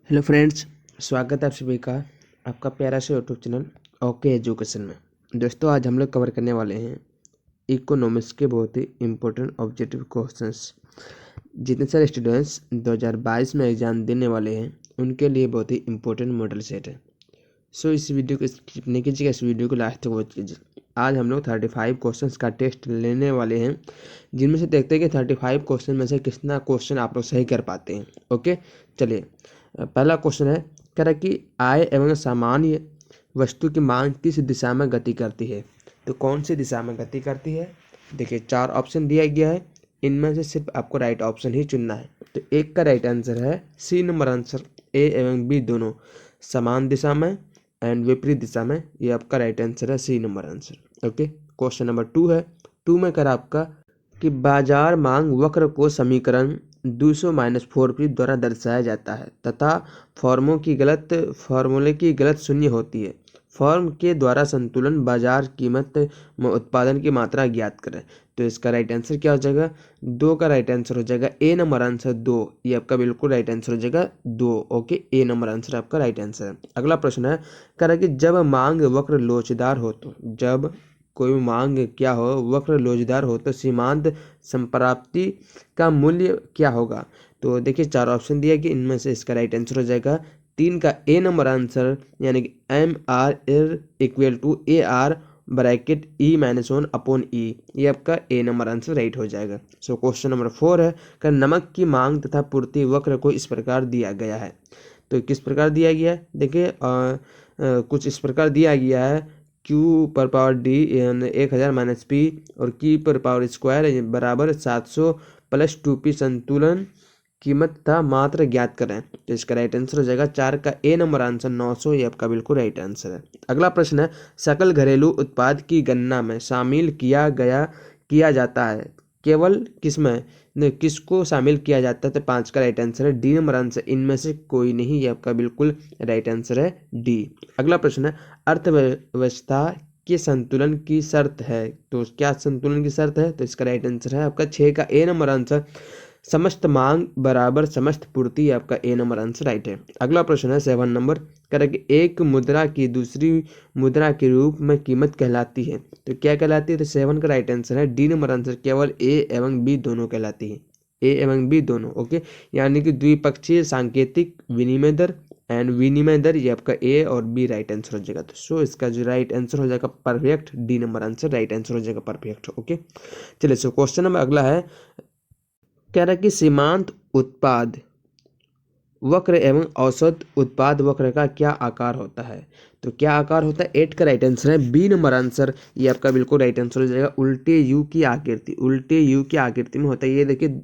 Hello friends, स्वागत है आप सभी का आपका प्यारा सा यूट्यूब चैनल ओके एजुकेशन में। दोस्तों, आज हम लोग कवर करने वाले हैं इकोनॉमिक्स के बहुत ही इम्पोर्टेंट ऑब्जेक्टिव क्वेश्चंस। जितने सारे स्टूडेंट्स 2022 में एग्ज़ाम देने वाले हैं उनके लिए बहुत ही इम्पोर्टेंट मॉडल सेट है। सो इस वीडियो को स्किप नहीं कीजिएगा, इस वीडियो को लास्ट तक वॉच कीजिए। आज हम लोग 35 क्वेश्चंस का टेस्ट लेने वाले हैं, जिनमें से देखते हैं कि 35 क्वेश्चन में से कितना क्वेश्चन आप लोग सही कर पाते हैं। ओके, चलिए। पहला क्वेश्चन है, कह रहा है कि आय एवं सामान्य वस्तु की मांग किस दिशा में गति करती है। तो कौन सी दिशा में गति करती है? देखिए, 4 ऑप्शन दिया गया है, इनमें से सिर्फ आपको राइट ऑप्शन ही चुनना है। तो एक का राइट आंसर है सी नंबर आंसर, ए एवं बी दोनों समान दिशा में एंड विपरीत दिशा में। ये आपका राइट आंसर है C number answer. Okay, question number 2 है। 2 में कर आपका कि बाजार मांग वक्र को समीकरण 200-4p द्वारा दर्शाया जाता है तथा फॉर्मूले की गलत शून्य होती है। फर्म के द्वारा संतुलन बाजार कीमत में उत्पादन की मात्रा ज्ञात करें। तो इसका राइट आंसर क्या हो जाएगा? 2 का राइट आंसर हो जाएगा ए नंबर आंसर 2। ये आपका बिल्कुल राइट आंसर हो जाएगा 2। ओके, ए नंबर आंसर आपका राइट आंसर है। अगला प्रश्न है, कह रहा है कि जब मांग वक्र लोचदार हो तो जब कोई मांग क्या हो वक्र लोचदार हो तो सीमांत संप्राप्ति का मूल्य क्या होगा। तो देखिए, 4 ऑप्शन दिया कि इनमें से इसका राइट आंसर हो जाएगा 3 का ए नंबर आंसर, यानी कि M R equal to A R bracket E-1/E। ये आपका ए नंबर आंसर राइट हो जाएगा। सो क्वेश्चन नंबर 4 है कि नमक की मांग तथा पूर्ति वक्र को इस प्रकार दिया गया है। तो किस प्रकार दिया गया है? देखिए, कुछ इस प्रकार दिया गया है, Q/D 1000 - P और Q/² बराबर 700 + 2P संतुलन कीमत था मात्र ज्ञात करें। तो इसका राइट आंसर हो जाएगा 4 का ए नंबर आंसर 900। ये आपका बिल्कुल राइट आंसर है। अगला प्रश्न है, सकल घरेलू उत्पाद की गणना में शामिल किया जाता है केवल किसमें किसको शामिल किया जाता है? तो 5 का राइट आंसर है डी नंबर आंसर, इनमें से कोई नहीं। ये आपका बिल्कुल राइट आंसर है डी। अगला प्रश्न है, अर्थव्यवस्था के संतुलन की शर्त है। तो क्या संतुलन की शर्त है? तो इसका राइट आंसर है आपका 6 का ए नंबर आंसर, समस्त मांग बराबर समस्त पूर्ति। आपका ए नंबर आंसर राइट है। अगला प्रश्न है 7 नंबर, करें कि एक मुद्रा की दूसरी मुद्रा के रूप में कीमत कहलाती है। तो क्या कहलाती है? तो 7 का राइट आंसर है डी नंबर आंसर, केवल ए एवं बी दोनों कहलाती है। ए एवं बी दोनों। ओके, यानी कि द्विपक्षीय सांकेतिक विनिमय दर एंड विनिमय दर। ये आपका ए और बी राइट आंसर हो जाएगा। तो सो इसका जो राइट आंसर हो जाएगा perfect, D number answer right answer हो जाएगा परफेक्ट। ओके, चलिए। सो क्वेश्चन नंबर अगला है, कह रहा है कि सीमांत उत्पाद वक्र एवं औसत उत्पाद वक्र का क्या आकार होता है। तो क्या आकार होता है? 8 का राइट आंसर है बी नंबर आंसर। ये आपका बिल्कुल राइट आंसर हो जाएगा उल्टे यू की आकृति। उल्टे यू की आकृति में होता है। ये देखिए,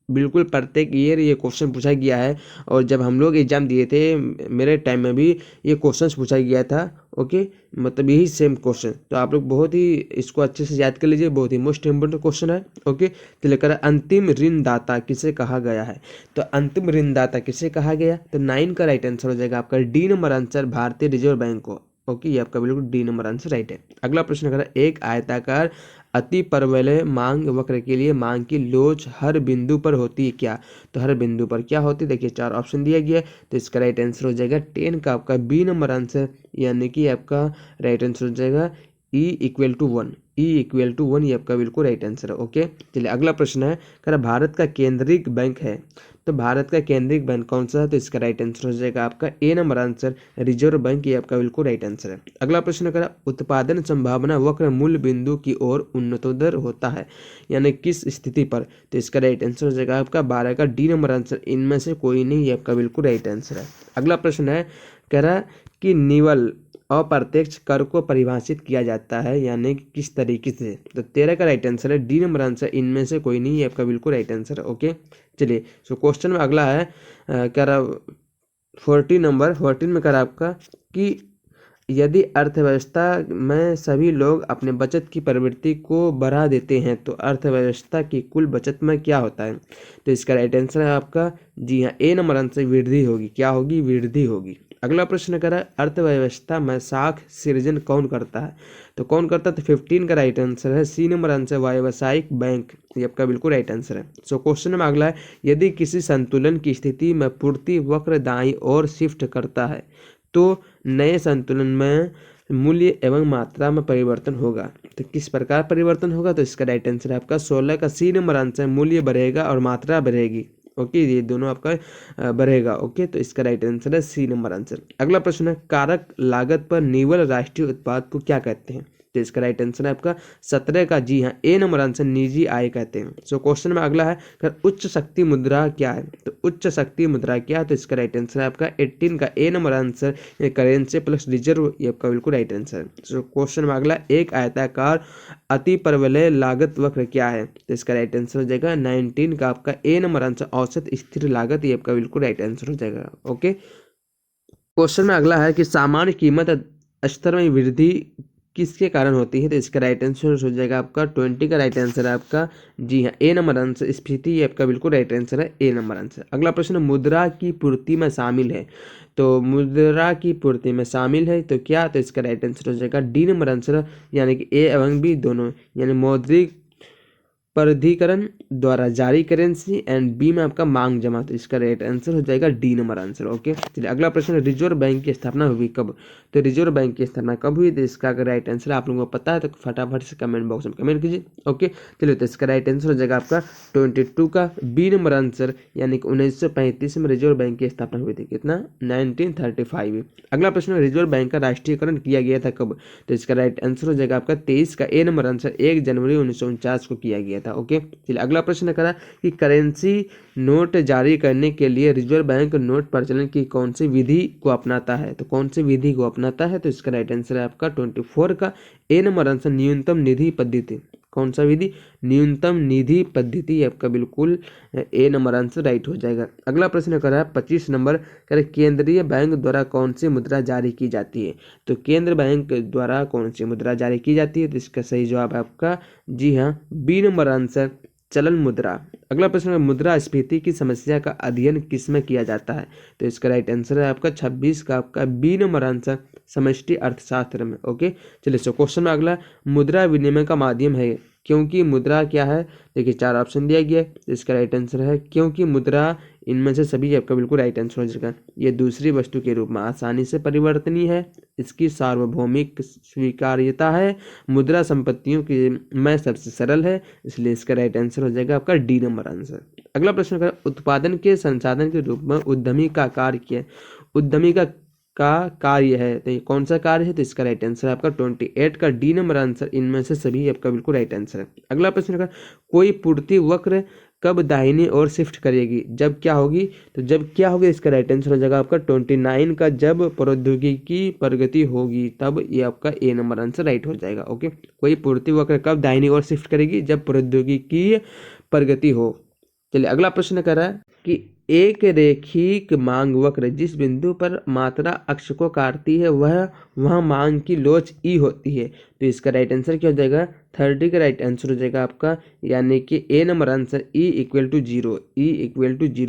बिल्कुल प्रत्येक ईयर ये क्वेश्चन पूछा गया है, और जब हम लोग एग्जाम दिए थे मेरे टाइम में भी ये क्वेश्चन पूछा गया था। ओके, मतलब यही सेम क्वेश्चन। तो आप लोग बहुत ही इसको अच्छे से याद कर लीजिए, बहुत ही मोस्ट इम्पोर्टेंट क्वेश्चन है। ओके, तो लेकर अंतिम ऋणदाता किसे कहा गया है। तो अंतिम ऋणदाता किसे कहा गया? तो 9 का राइट आंसर हो जाएगा आपका डी नंबर आंसर, भारतीय रिजर्व बैंक को। ओके, ये आपका बिल्कुल डी नंबर आंसर राइट है। अगला प्रश्न करें, एक आयताकार अति परवलय मांग वक्र के लिए मांग की लोच हर बिंदु पर होती है क्या। तो हर बिंदु पर क्या होती है? देखिए, 4 ऑप्शन दिया गया है, तो इसका राइट आंसर हो जाएगा 10 का आपका बी नंबर आंसर, यानी कि आपका राइट आंसर हो जाएगा E=1। E=1, ये आपका बिल्कुल राइट आंसर है। ओके, चलिए। अगला प्रश्न है, कह रहा भारत का केंद्रीय बैंक है। तो भारत का केंद्रीय बैंक कौन सा है? तो इसका राइट आंसर हो जाएगा आपका ए नंबर आंसर, रिजर्व बैंक। ये आपका बिल्कुल राइट आंसर है। अगला प्रश्न करा, उत्पादन संभावना वक्र मूल बिंदु की ओर उन्नतोत्तर होता है, यानी किस स्थिति पर। तो इसका राइट आंसर हो जाएगा आपका 12 का डी नंबर आंसर, इनमें से कोई नहीं। ये आपका बिल्कुल राइट आंसर है। अगला प्रश्न है, कह रहा कि निवल अप्रत्यक्ष कर को परिभाषित किया जाता है, यानी कि किस तरीके से। तो 13 का राइट आंसर है डी नंबर आंसर, इनमें से कोई नहीं। है आपका बिल्कुल राइट आंसर है। ओके, चलिए। सो क्वेश्चन में अगला है, कह रहा 14 में कह रहा आपका कि यदि अर्थव्यवस्था में सभी लोग अपने बचत की प्रवृत्ति को बढ़ा देते हैं तो अर्थव्यवस्था की कुल बचत में क्या होता है। तो इसका राइट आंसर है आपका जी हाँ, ए नंबर आंसर, वृद्धि होगी। क्या होगी? वृद्धि होगी। अगला प्रश्न करा अर्थव्यवस्था में साख सृजन कौन करता है, तो कौन करता है, तो 15 का राइट आंसर है सी नंबर आंसर व्यावसायिक बैंक, ये आपका बिल्कुल राइट आंसर है। सो क्वेश्चन में अगला है यदि किसी संतुलन की स्थिति में पूर्ति वक्र दाईं ओर शिफ्ट करता है तो नए संतुलन में मूल्य एवं मात्रा में परिवर्तन होगा, तो किस प्रकार परिवर्तन होगा, तो इसका राइट आंसर है आपका 16 का सी नंबर आंसर मूल्य बढ़ेगा और मात्रा बढ़ेगी। ओके, ये दोनों आपका बढ़ेगा। ओके, तो इसका राइट आंसर है सी नंबर आंसर। अगला प्रश्न है कारक लागत पर निवल राष्ट्रीय उत्पाद को क्या कहते हैं, तो इसका राइट आंसर है आपका 17 का जी हाँ ए नंबर आंसर निजी आय कहते हैं। सो क्वेश्चन में अगला है अगर उच्च शक्ति मुद्रा क्या है, तो उच्च शक्ति मुद्रा क्या है, तो इसका राइट आंसर है आपका 18 का A number answer currency plus reserve, ये आपका बिल्कुल राइट आंसर है। सो क्वेश्चन में अगला एक आयताकार अति परवलय लागत वक्र क्या है, तो इसका राइट आंसर हो जाएगा 19 का आपका ए नंबर आंसर औसत स्थिर लागत, ये आपका बिल्कुल राइट आंसर हो जाएगा। ओके, क्वेश्चन में अगला है कि सामान्य कीमत स्तर में वृद्धि किसके कारण होती है, तो इसका राइट आंसर हो जाएगा आपका 20 का राइट आंसर है आपका जी हाँ ए नंबर आंसर स्फीति, ये आपका बिल्कुल राइट आंसर है ए नंबर आंसर। अगला प्रश्न मुद्रा की पूर्ति में शामिल है, तो मुद्रा की पूर्ति में शामिल है तो क्या, तो इसका राइट आंसर हो जाएगा डी नंबर आंसर, यानी कि ए एवं बी दोनों, यानी मौद्रिक प्राधिकरण द्वारा जारी करेंसी एंड बी में आपका मांग जमा, तो इसका राइट आंसर हो जाएगा डी नंबर आंसर। ओके, चलिए अगला प्रश्न रिजर्व बैंक की स्थापना हुई कब, तो रिजर्व बैंक की स्थापना कब हुई, तो इसका अगर राइट आंसर आप लोगों को पता है तो फटाफट से कमेंट बॉक्स में कमेंट कीजिए। ओके, चलिए तो इसका राइट आंसर हो जाएगा आपका 22 का बी नंबर आंसर, यानी कि 1935 में रिजर्व बैंक की स्थापना हुई थी, कितना 1935। अगला प्रश्न रिजर्व बैंक का राष्ट्रीयकरण किया गया था कब, तो इसका राइट आंसर हो जाएगा आपका 23 का ए नंबर आंसर 1 जनवरी 1949 को किया गया था। ओके, चलिए अगला प्रश्न करा कि करेंसी नोट जारी करने के लिए रिजर्व बैंक नोट प्रचलन की कौन सी विधि को अपनाता है, तो कौन सी विधि को अपनाता है, तो इसका राइट आंसर है आपका 24 का ए नंबर आंसर न्यूनतम निधि पद्धति। कौन सा विधि, न्यूनतम निधि पद्धति, आपका बिल्कुल ए नंबर आंसर राइट हो जाएगा। अगला प्रश्न करा है 25 नंबर, कह केंद्रीय बैंक द्वारा कौन सी मुद्रा जारी की जाती है, तो केंद्र बैंक द्वारा कौन सी मुद्रा जारी की जाती है, तो इसका सही जवाब है आपका जी हाँ बी नंबर आंसर चलन मुद्रा। अगला प्रश्न है मुद्रा स्फीति की समस्या का अध्ययन किसमें किया जाता है, तो इसका राइट आंसर है आपका 26 का आपका बी नंबर आंसर समष्टि अर्थशास्त्र में। ओके, चलिए सो क्वेश्चन में अगला मुद्रा विनिमय का माध्यम है क्योंकि मुद्रा क्या है, देखिए 4 ऑप्शन दिया गया है, इसका राइट आंसर है क्योंकि मुद्रा इनमें से सभी आपका बिल्कुल राइट आंसर हो जाएगा। ये दूसरी वस्तु के रूप में आसानी से परिवर्तनीय है, इसकी सार्वभौमिक स्वीकार्यता है, मुद्रा संपत्तियों की में सबसे सरल है, इसलिए इसका राइट आंसर हो जाएगा आपका डी नंबर आंसर। अगला प्रश्न का उत्पादन के संसाधन के रूप में उद्यमी का कार्य क्या है, उद्यमी का कार्य है, तो ये कौन सा कार्य है, तो इसका राइट आंसर है आपका 28 का डी नंबर आंसर, इनमें से सभी आपका बिल्कुल राइट आंसर है। अगला प्रश्न का कोई पूर्ति वक्र कब दाहिनी ओर शिफ्ट करेगी, जब क्या होगी, तो जब क्या होगी, इसका राइट आंसर हो जाएगा आपका 29 का जब प्रौद्योगिकी प्रगति होगी तब, ये आपका ए नंबर आंसर राइट हो जाएगा। ओके, कोई पूर्ति वक्र कब दाहिनी ओर शिफ्ट करेगी, जब प्रौद्योगिकी प्रगति हो। चलिए अगला प्रश्न कर रहा है कि एक रेखिक मांग वक्र जिस बिंदु पर मात्रा अक्ष को काटती है वह मांग की लोच ई होती है, तो इसका राइट आंसर क्या हो जाएगा 30 का राइट आंसर हो जाएगा आपका, यानी कि A number answer E equal to zero,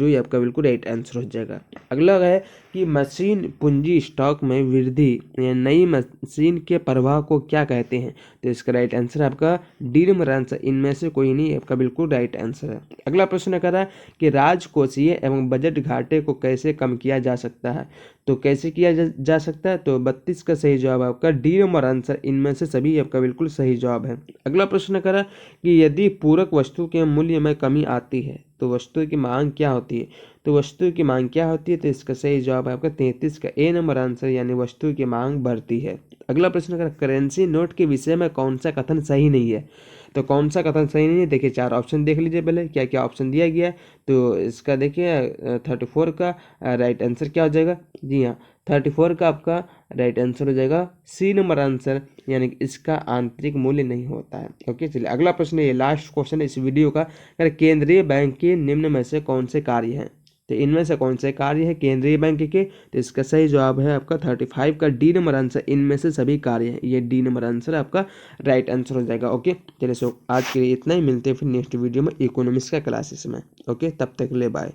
ये आपका बिल्कुल राइट आंसर हो जाएगा। अगला है कि मशीन पूंजी स्टॉक में वृद्धि या नई मशीन के प्रवाह को क्या कहते हैं, तो इसका राइट आंसर आपका डी नंबर आंसर, इनमें से कोई नहीं, आपका बिल्कुल राइट आंसर है। अगला प्रश्न कर रहा है कि राजकोषीय एवं बजट घाटे को कैसे कम किया जा सकता है, तो कैसे किया जा सकता है, तो 32 का सही जवाब आपका डी नंबर आंसर, इनमें से सभी आपका बिल्कुल सही जवाब है। अगला प्रश्न करा कि यदि पूरक वस्तु के मूल्य में कमी आती है तो वस्तु की मांग क्या होती है, तो वस्तु की मांग क्या होती है, तो इसका सही जवाब है आपका 33 का ए नंबर आंसर, यानी वस्तु की मांग बढ़ती है। अगला प्रश्न करा करेंसी नोट के विषय में कौन सा कथन सही नहीं है, तो कौन सा कथन सही नहीं है, देखिए 4 ऑप्शन देख लीजिए पहले क्या क्या ऑप्शन दिया गया है, तो इसका देखिए 34 का राइट आंसर क्या हो जाएगा, जी हाँ 34 का आपका राइट आंसर हो जाएगा सी नंबर आंसर, यानी कि इसका आंतरिक मूल्य नहीं होता है। ओके, चलिए अगला प्रश्न, ये लास्ट क्वेश्चन है इस वीडियो का, केंद्रीय बैंक के निम्न में से कौन से कार्य हैं, तो इनमें से कौन से कार्य है केंद्रीय बैंक के, तो इसका सही जवाब है आपका 35 का डी नंबर आंसर, इनमें से सभी कार्य हैं, ये डी नंबर आंसर आपका राइट आंसर हो जाएगा। ओके, चलिए सो आज के लिए इतना ही, मिलते हैं फिर नेक्स्ट वीडियो में इकोनॉमिक्स का क्लासेस में। ओके, तब तक ले बाय।